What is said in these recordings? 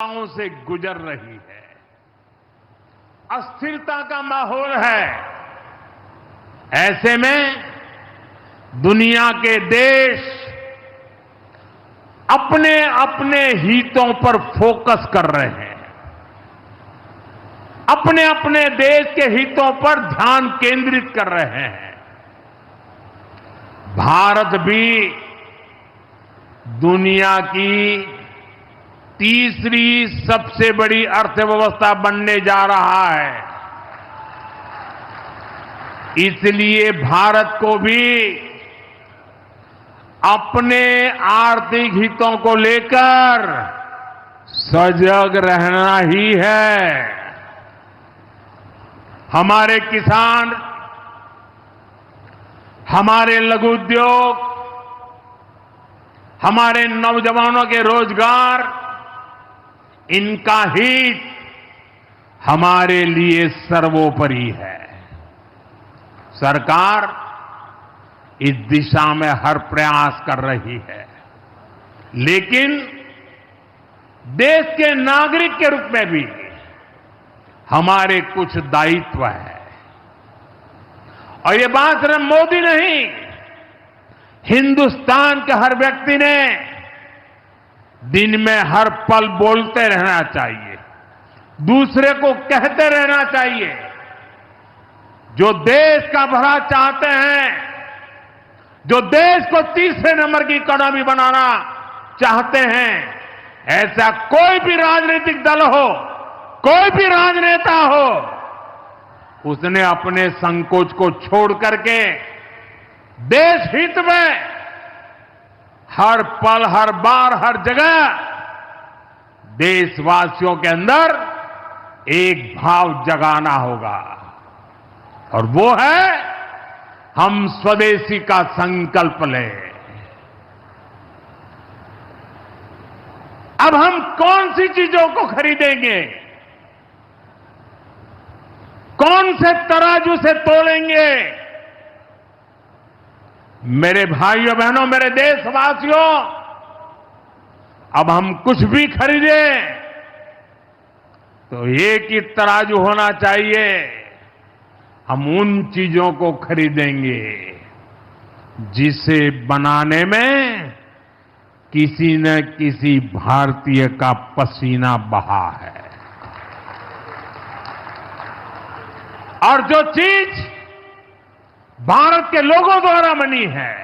से गुजर रही है। अस्थिरता का माहौल है। ऐसे में दुनिया के देश अपने अपने हितों पर फोकस कर रहे हैं। अपने अपने देश के हितों पर ध्यान केंद्रित कर रहे हैं। भारत भी दुनिया की तीसरी सबसे बड़ी अर्थव्यवस्था बनने जा रहा है। इसलिए भारत को भी अपने आर्थिक हितों को लेकर सजग रहना ही है। हमारे किसान, हमारे लघु उद्योग, हमारे नौजवानों के रोजगार, इनका हित हमारे लिए सर्वोपरि है। सरकार इस दिशा में हर प्रयास कर रही है, लेकिन देश के नागरिक के रूप में भी हमारे कुछ दायित्व है। और ये बात सिर्फ मोदी नहीं, हिंदुस्तान के हर व्यक्ति ने दिन में हर पल बोलते रहना चाहिए, दूसरे को कहते रहना चाहिए। जो देश का भला चाहते हैं, जो देश को तीसरे नंबर की इकोनॉमी बनाना चाहते हैं, ऐसा कोई भी राजनीतिक दल हो, कोई भी राजनेता हो, उसने अपने संकोच को छोड़ करके देश हित में हर पल, हर बार, हर जगह देशवासियों के अंदर एक भाव जगाना होगा, और वो है हम स्वदेशी का संकल्प लें। अब हम कौन सी चीजों को खरीदेंगे, कौन से तराजू से तोलेंगे? मेरे भाइयों बहनों, मेरे देशवासियों, अब हम कुछ भी खरीदें तो एक ही तराजू होना चाहिए। हम उन चीजों को खरीदेंगे जिसे बनाने में किसी न किसी भारतीय का पसीना बहा है। और जो चीज भारत के लोगों द्वारा बनी है,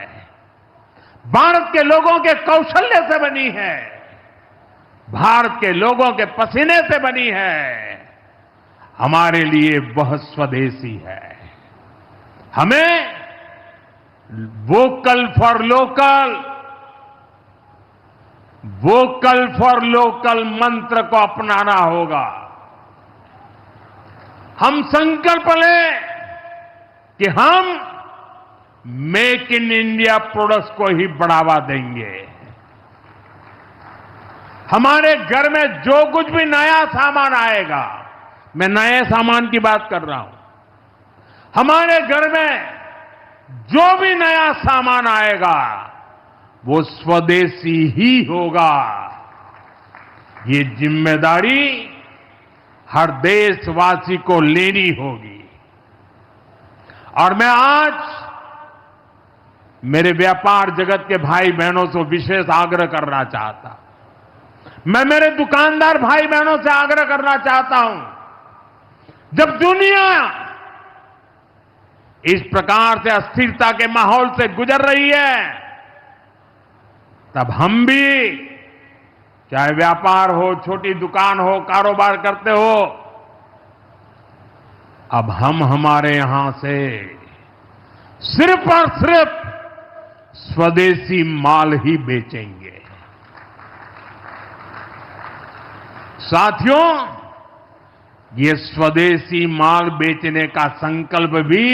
भारत के लोगों के कौशल्य से बनी है, भारत के लोगों के पसीने से बनी है, हमारे लिए वह स्वदेशी है। हमें vocal for local, vocal for local मंत्र को अपनाना होगा। हम संकल्प लें कि हम मेक इन इंडिया प्रोडक्ट्स को ही बढ़ावा देंगे। हमारे घर में जो कुछ भी नया सामान आएगा, मैं नए सामान की बात कर रहा हूं, हमारे घर में जो भी नया सामान आएगा वो स्वदेशी ही होगा। ये जिम्मेदारी हर देशवासी को लेनी होगी। और मैं आज मेरे व्यापार जगत के भाई बहनों से विशेष आग्रह करना चाहता, मैं मेरे दुकानदार भाई बहनों से आग्रह करना चाहता हूं, जब दुनिया इस प्रकार से अस्थिरता के माहौल से गुजर रही है, तब हम भी, चाहे व्यापार हो, छोटी दुकान हो, कारोबार करते हो, अब हम हमारे यहां से सिर्फ और सिर्फ स्वदेशी माल ही बेचेंगे। साथियों, ये स्वदेशी माल बेचने का संकल्प भी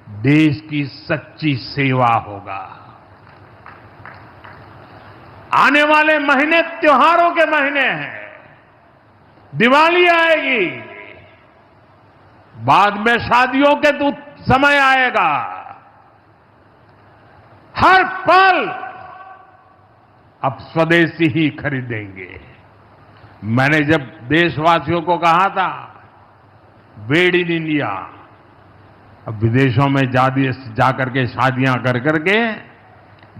देश की सच्ची सेवा होगा। आने वाले महीने त्योहारों के महीने हैं, दिवाली आएगी, बाद में शादियों के समय आएगा। हर पल अब स्वदेशी ही खरीदेंगे। मैंने जब देशवासियों को कहा था मेड इन इंडिया, अब विदेशों में जाकर के शादियां कर करके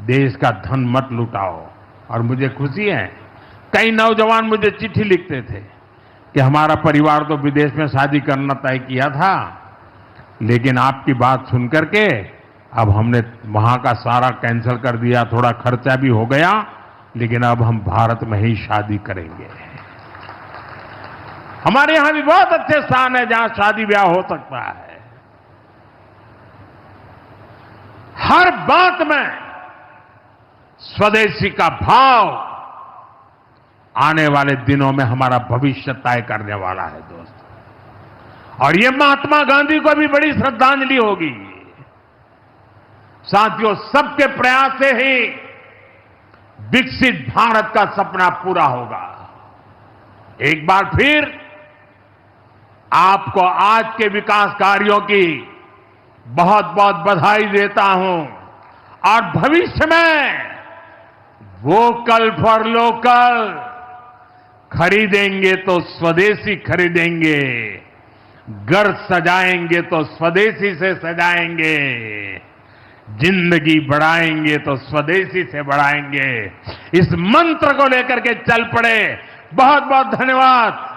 देश का धन मत लुटाओ। और मुझे खुशी है, कई नौजवान मुझे चिट्ठी लिखते थे कि हमारा परिवार तो विदेश में शादी करना तय किया था, लेकिन आपकी बात सुन करके अब हमने वहां का सारा कैंसिल कर दिया, थोड़ा खर्चा भी हो गया, लेकिन अब हम भारत में ही शादी करेंगे। हमारे यहां भी बहुत अच्छे स्थान है जहां शादी ब्याह हो सकता है। हर बात में स्वदेशी का भाव आने वाले दिनों में हमारा भविष्य तय करने वाला है दोस्त। और ये महात्मा गांधी को भी बड़ी श्रद्धांजलि होगी। साथियों, सबके प्रयास से ही विकसित भारत का सपना पूरा होगा। एक बार फिर आपको आज के विकास कार्यों की बहुत बहुत बधाई देता हूं और भविष्य में वोकल फॉर लोकल, खरीदेंगे तो स्वदेशी खरीदेंगे, घर सजाएंगे तो स्वदेशी से सजाएंगे, जिंदगी बढ़ाएंगे तो स्वदेशी से बढ़ाएंगे। इस मंत्र को लेकर के चल पड़े। बहुत बहुत धन्यवाद।